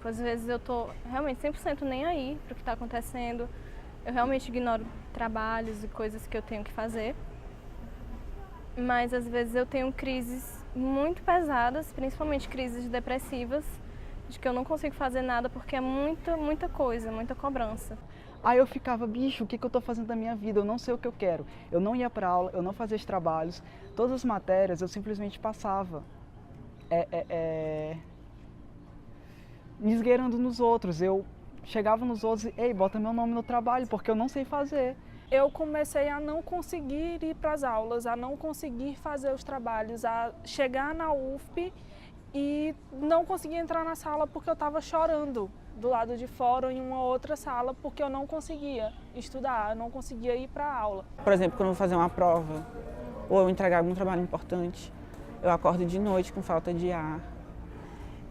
Às vezes eu tô realmente 100% nem aí pro que está acontecendo, eu realmente ignoro trabalhos e coisas que eu tenho que fazer, mas às vezes eu tenho crises muito pesadas, principalmente crises depressivas, de que eu não consigo fazer nada porque é muita coisa, muita cobrança. Aí eu ficava, bicho, o que eu tô fazendo da minha vida? Eu não sei o que eu quero. Eu não ia pra aula, eu não fazia os trabalhos, todas as matérias eu simplesmente passava. Me esgueirando nos outros. Eu chegava nos outros e, ei, bota meu nome no trabalho, porque eu não sei fazer. Eu comecei a não conseguir ir para as aulas, a não conseguir fazer os trabalhos, a chegar na UFP e não conseguir entrar na sala porque eu estava chorando do lado de fora ou em uma outra sala porque eu não conseguia estudar, eu não conseguia ir para a aula. Por exemplo, quando eu vou fazer uma prova ou eu entregar algum trabalho importante, eu acordo de noite com falta de ar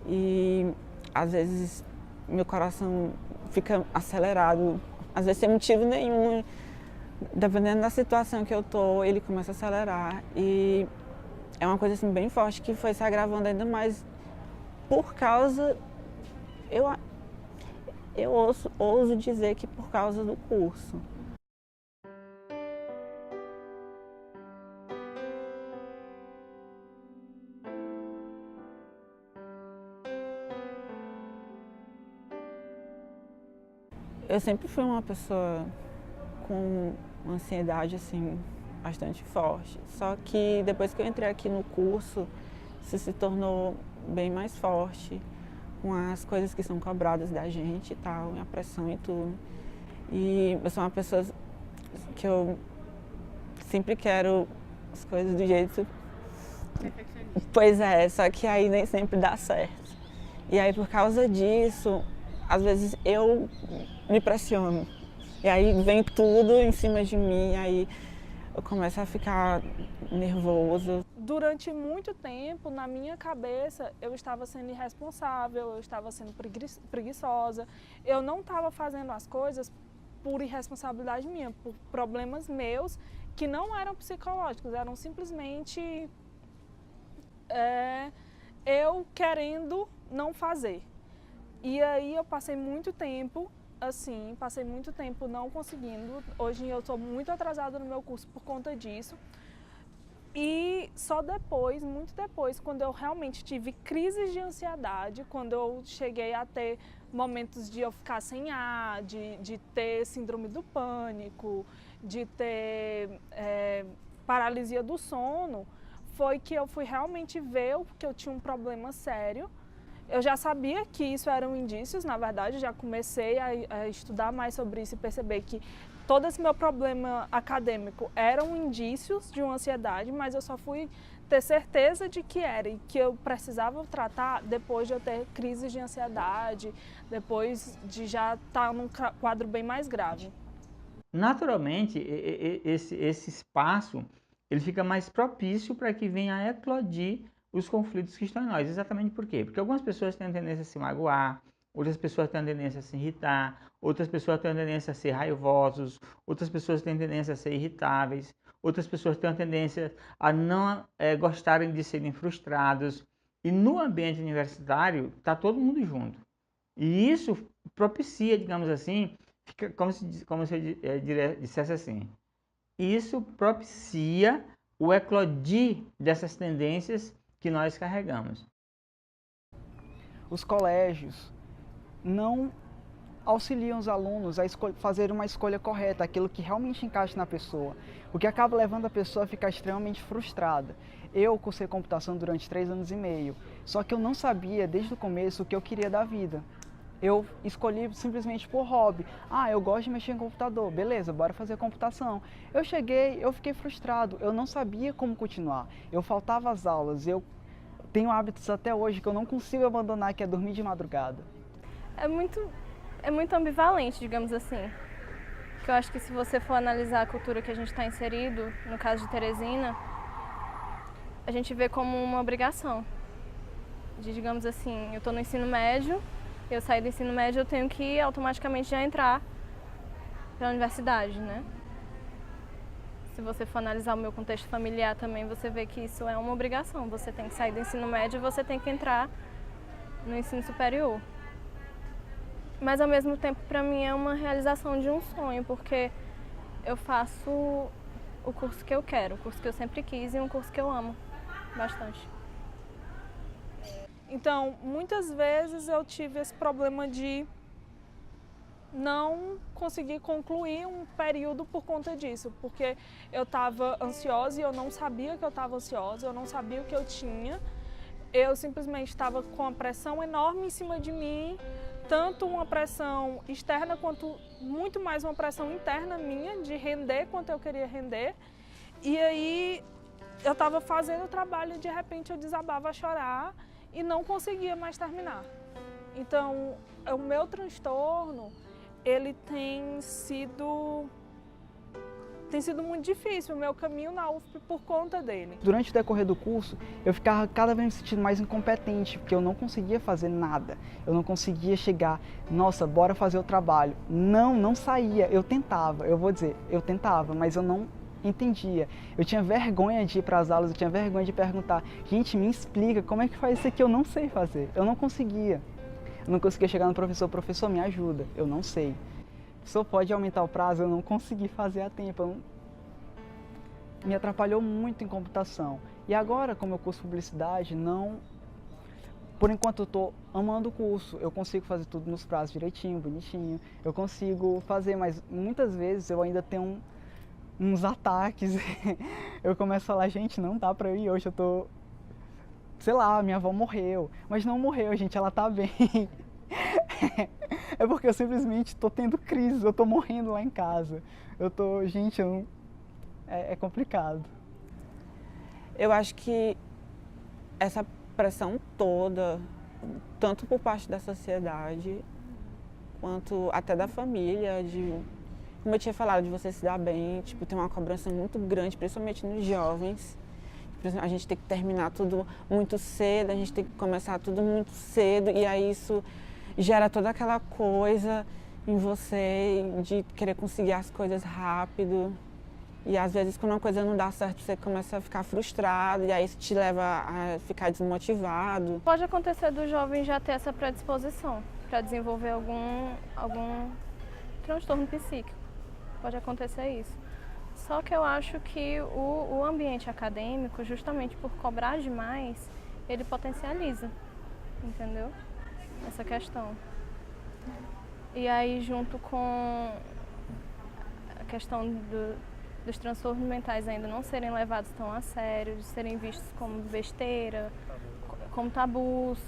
e às vezes meu coração fica acelerado, às vezes sem motivo nenhum. Dependendo da situação que eu tô, ele começa a acelerar e é uma coisa assim bem forte que foi se agravando ainda mais por causa, eu ouso dizer que por causa do curso. Eu sempre fui uma pessoa com uma ansiedade assim bastante forte, só que depois que eu entrei aqui no curso, isso se tornou bem mais forte, com as coisas que são cobradas da gente e tal, a pressão e tudo. E eu sou uma pessoa que eu sempre quero as coisas do jeito... Pois é, só que aí nem sempre dá certo. E aí por causa disso, às vezes eu me pressiono. E aí vem tudo em cima de mim, aí eu começo a ficar nervosa. Durante muito tempo, na minha cabeça, eu estava sendo irresponsável, eu estava sendo preguiçosa. Eu não estava fazendo as coisas por irresponsabilidade minha, por problemas meus que não eram psicológicos, eram simplesmente eu querendo não fazer. E aí eu passei muito tempo assim, passei muito tempo não conseguindo. Hoje eu estou muito atrasada no meu curso por conta disso. E só depois, muito depois, quando eu realmente tive crises de ansiedade, quando eu cheguei a ter momentos de eu ficar sem ar, de ter síndrome do pânico, de ter paralisia do sono, foi que eu fui realmente ver que eu tinha um problema sério. Eu já sabia que isso eram indícios, na verdade, já comecei a estudar mais sobre isso e perceber que todo esse meu problema acadêmico eram indícios de uma ansiedade, mas eu só fui ter certeza de que era e que eu precisava tratar depois de eu ter crises de ansiedade, depois de já estar num quadro bem mais grave. Naturalmente, esse espaço ele fica mais propício para que venha a eclodir os conflitos que estão em nós. Exatamente por quê? Porque algumas pessoas têm a tendência a se magoar, outras pessoas têm a tendência a se irritar, outras pessoas têm a tendência a ser raivosos, outras pessoas têm a tendência a ser irritáveis, outras pessoas têm a tendência a não gostarem de serem frustrados. E no ambiente universitário está todo mundo junto. E isso propicia, digamos assim, fica como se eu dissesse assim, isso propicia o eclodir dessas tendências que nós carregamos. Os colégios não auxiliam os alunos a fazer uma escolha correta, aquilo que realmente encaixa na pessoa, o que acaba levando a pessoa a ficar extremamente frustrada. Eu cursei computação durante 3 anos e meio, só que eu não sabia desde o começo o que eu queria da vida. Eu escolhi simplesmente por hobby. Ah, eu gosto de mexer em computador, beleza, bora fazer computação. Eu cheguei, eu fiquei frustrado, eu não sabia como continuar. Eu faltava às aulas, eu tenho hábitos até hoje que eu não consigo abandonar, que é dormir de madrugada. É muito ambivalente, digamos assim. Que eu acho que se você for analisar a cultura que a gente está inserido, no caso de Teresina, a gente vê como uma obrigação. Digamos assim, eu estou no ensino médio, eu saí do ensino médio, eu tenho que automaticamente já entrar para a universidade, né? Se você for analisar o meu contexto familiar também, você vê que isso é uma obrigação. Você tem que sair do ensino médio e você tem que entrar no ensino superior. Mas ao mesmo tempo, para mim, é uma realização de um sonho, porque eu faço o curso que eu quero, o curso que eu sempre quis e um curso que eu amo bastante. Então, muitas vezes eu tive esse problema de não conseguir concluir um período por conta disso, porque eu estava ansiosa e eu não sabia que eu estava ansiosa, eu não sabia o que eu tinha, eu simplesmente estava com uma pressão enorme em cima de mim, tanto uma pressão externa quanto muito mais uma pressão interna minha de render quanto eu queria render. E aí eu estava fazendo o trabalho e de repente eu desabava a chorar e não conseguia mais terminar. Então, o meu transtorno, ele tem sido muito difícil, o meu caminho na UFP por conta dele. Durante o decorrer do curso, eu ficava cada vez me sentindo mais incompetente, porque eu não conseguia fazer nada. Eu não conseguia chegar, nossa, bora fazer o trabalho. Não saía. Eu tentava, eu vou dizer, eu tentava, mas eu não entendia. Eu tinha vergonha de ir para as aulas, eu tinha vergonha de perguntar, gente, me explica, como é que faz isso aqui? Eu não sei fazer. Eu não conseguia. Eu não conseguia chegar no professor, me ajuda. Eu não sei. O professor pode aumentar o prazo, eu não consegui fazer a tempo. Me atrapalhou muito em computação. E agora, como eu curso publicidade, por enquanto eu estou amando o curso, eu consigo fazer tudo nos prazos direitinho, bonitinho, eu consigo fazer, mas muitas vezes eu ainda tenho uns ataques, eu começo a falar, gente, não dá pra eu ir hoje, eu tô, sei lá, minha avó morreu, mas não morreu, gente, ela tá bem. É porque eu simplesmente tô tendo crise, eu tô morrendo lá em casa, gente, é complicado. Eu acho que essa pressão toda, tanto por parte da sociedade, quanto até da família, como eu tinha falado, de você se dar bem, tipo, tem uma cobrança muito grande, principalmente nos jovens. A gente tem que terminar tudo muito cedo, a gente tem que começar tudo muito cedo, e aí isso gera toda aquela coisa em você de querer conseguir as coisas rápido. E às vezes, quando uma coisa não dá certo, você começa a ficar frustrado, e aí isso te leva a ficar desmotivado. Pode acontecer do jovem já ter essa predisposição para desenvolver algum transtorno psíquico. Pode acontecer isso. Só que eu acho que o ambiente acadêmico, justamente por cobrar demais, ele potencializa, entendeu? Essa questão. E aí, junto com a questão dos transtornos mentais ainda não serem levados tão a sério, de serem vistos como besteira, como tabus,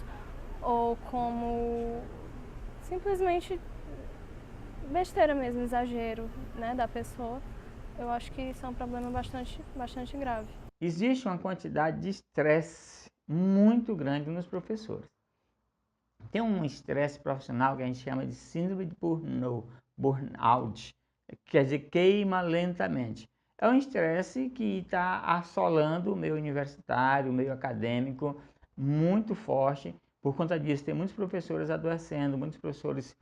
ou como simplesmente besteira mesmo, exagero, né, da pessoa, eu acho que isso é um problema bastante grave. Existe uma quantidade de estresse muito grande nos professores. Tem um estresse profissional que a gente chama de síndrome de burnout, que quer dizer queima lentamente. É um estresse que está assolando o meio universitário, o meio acadêmico, muito forte. Por conta disso, tem muitos professores adoecendo, muitos professores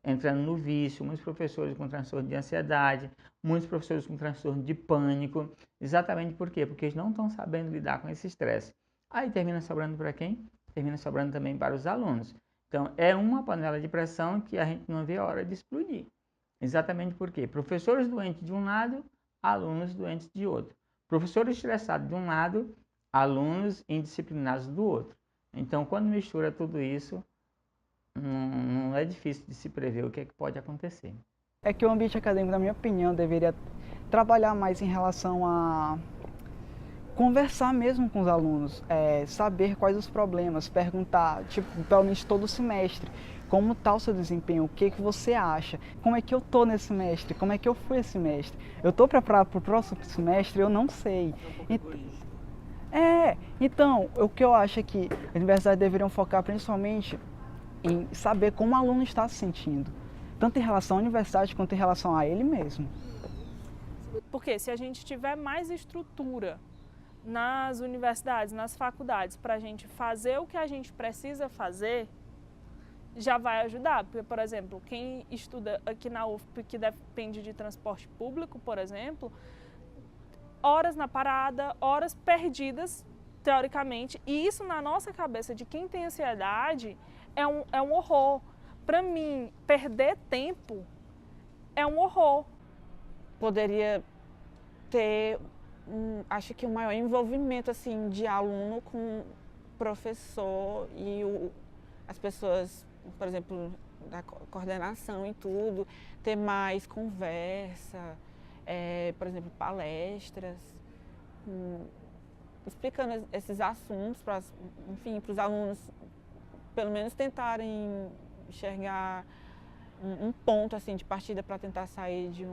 entrando no vício, muitos professores com transtorno de ansiedade, muitos professores com transtorno de pânico. Exatamente por quê? Porque eles não estão sabendo lidar com esse estresse. Aí termina sobrando para quem? Termina sobrando também para os alunos. Então, é uma panela de pressão que a gente não vê a hora de explodir. Exatamente por quê? Professores doentes de um lado, alunos doentes de outro. Professores estressados de um lado, alunos indisciplinados do outro. Então, quando mistura tudo isso, não é difícil de se prever o que é que pode acontecer. É que o ambiente acadêmico, na minha opinião, deveria trabalhar mais em relação a conversar mesmo com os alunos, saber quais os problemas, perguntar, tipo, pelo menos todo semestre, como está o seu desempenho, o que você acha, como é que eu tô nesse semestre, como é que eu fui esse semestre, eu estou preparado para o próximo semestre, eu não sei. Então, o que eu acho é que as universidades deveriam focar principalmente em saber como o aluno está se sentindo, tanto em relação à universidade quanto em relação a ele mesmo. Porque se a gente tiver mais estrutura nas universidades, nas faculdades, para a gente fazer o que a gente precisa fazer, já vai ajudar. Porque, por exemplo, quem estuda aqui na UFP, que depende de transporte público, por exemplo, horas na parada, horas perdidas, teoricamente, e isso na nossa cabeça de quem tem ansiedade é um horror, Para mim, perder tempo é um horror. Poderia ter, acho que um maior envolvimento assim, de aluno com professor e as pessoas, por exemplo, da coordenação e tudo, ter mais conversa, por exemplo, palestras, explicando esses assuntos para, enfim, para os alunos pelo menos tentarem enxergar um ponto assim de partida para tentar sair de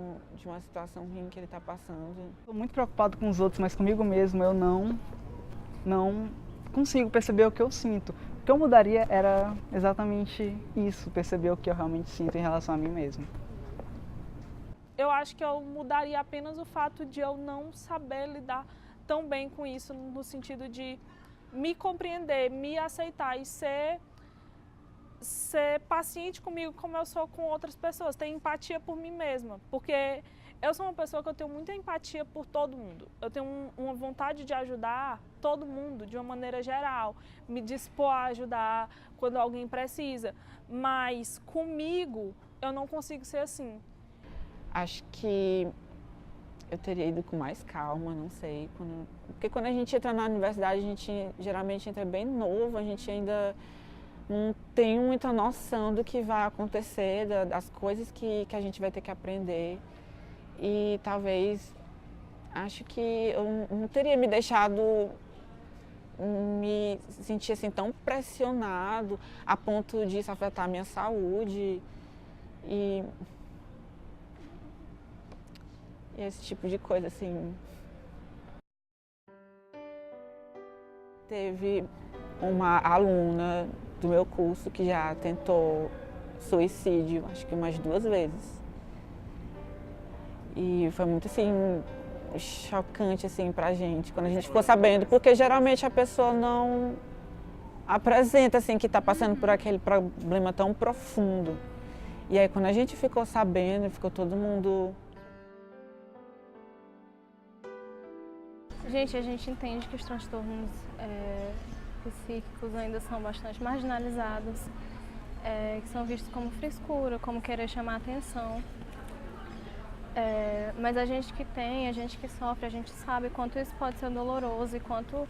uma situação ruim que ele está passando. Estou muito preocupado com os outros, mas comigo mesmo eu não consigo perceber o que eu sinto. O que eu mudaria era exatamente isso, perceber o que eu realmente sinto em relação a mim mesmo. Eu acho que eu mudaria apenas o fato de eu não saber lidar tão bem com isso, no sentido de me compreender, me aceitar e ser paciente comigo como eu sou com outras pessoas, ter empatia por mim mesma, porque eu sou uma pessoa que eu tenho muita empatia por todo mundo. Eu tenho uma vontade de ajudar todo mundo de uma maneira geral, me dispor a ajudar quando alguém precisa, mas comigo eu não consigo ser assim. Acho que eu teria ido com mais calma, não sei, porque quando a gente entra na universidade, a gente geralmente entra bem novo, a gente ainda não tem muita noção do que vai acontecer, das coisas que a gente vai ter que aprender. E talvez, acho que eu não teria me deixado me sentir assim tão pressionado a ponto disso afetar a minha saúde e esse tipo de coisa, assim. Teve uma aluna do meu curso que já tentou suicídio, acho que umas 2 vezes. E foi muito, assim, chocante, assim, pra gente, quando a gente ficou sabendo, porque geralmente a pessoa não apresenta, assim, que tá passando por aquele problema tão profundo. E aí, quando a gente ficou sabendo, ficou todo mundo... Gente, a gente entende que os transtornos psíquicos ainda são bastante marginalizados, que são vistos como frescura, como querer chamar atenção. Mas a gente que tem, a gente que sofre, a gente sabe quanto isso pode ser doloroso e quanto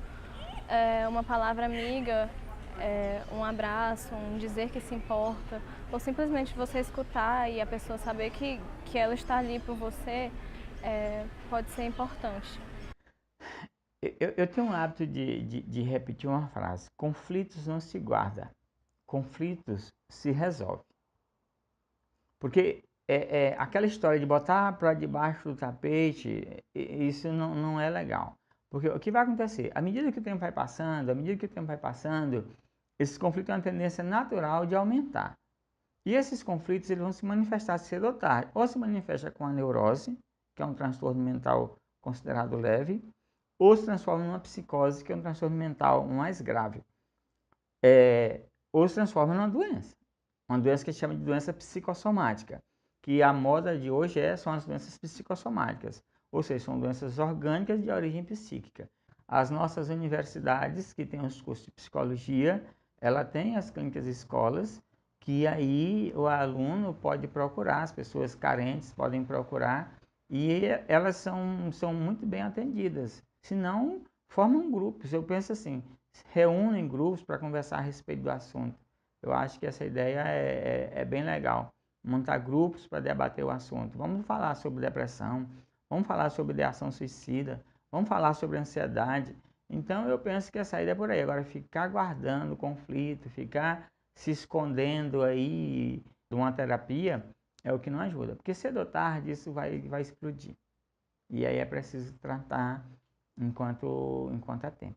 uma palavra amiga, um abraço, um dizer que se importa, ou simplesmente você escutar e a pessoa saber que ela está ali por você, pode ser importante. Eu tenho um hábito de repetir uma frase: conflitos não se guardam, conflitos se resolvem. Porque aquela história de botar para debaixo do tapete, isso não é legal. Porque o que vai acontecer? À medida que o tempo vai passando, esses conflitos têm uma tendência natural de aumentar. E esses conflitos eles vão se manifestar cedo ou tarde. Ou se manifesta com a neurose, que é um transtorno mental considerado leve, ou se transforma numa psicose, que é um transtorno mental mais grave. Ou se transforma numa doença. Uma doença que a gente chama de doença psicossomática, que a moda de hoje são as doenças psicossomáticas, ou seja, são doenças orgânicas de origem psíquica. As nossas universidades, que têm os cursos de psicologia, ela tem as clínicas e escolas, que aí o aluno pode procurar, as pessoas carentes podem procurar, e elas são muito bem atendidas. Se não, formam grupos. Eu penso assim, reúnem grupos para conversar a respeito do assunto. Eu acho que essa ideia é bem legal. Montar grupos para debater o assunto. Vamos falar sobre depressão, vamos falar sobre ideação suicida, vamos falar sobre ansiedade. Então eu penso que a saída é por aí. Agora, ficar guardando conflito, ficar se escondendo aí de uma terapia é o que não ajuda. Porque cedo ou tarde isso vai explodir. E aí é preciso tratar enquanto há tempo.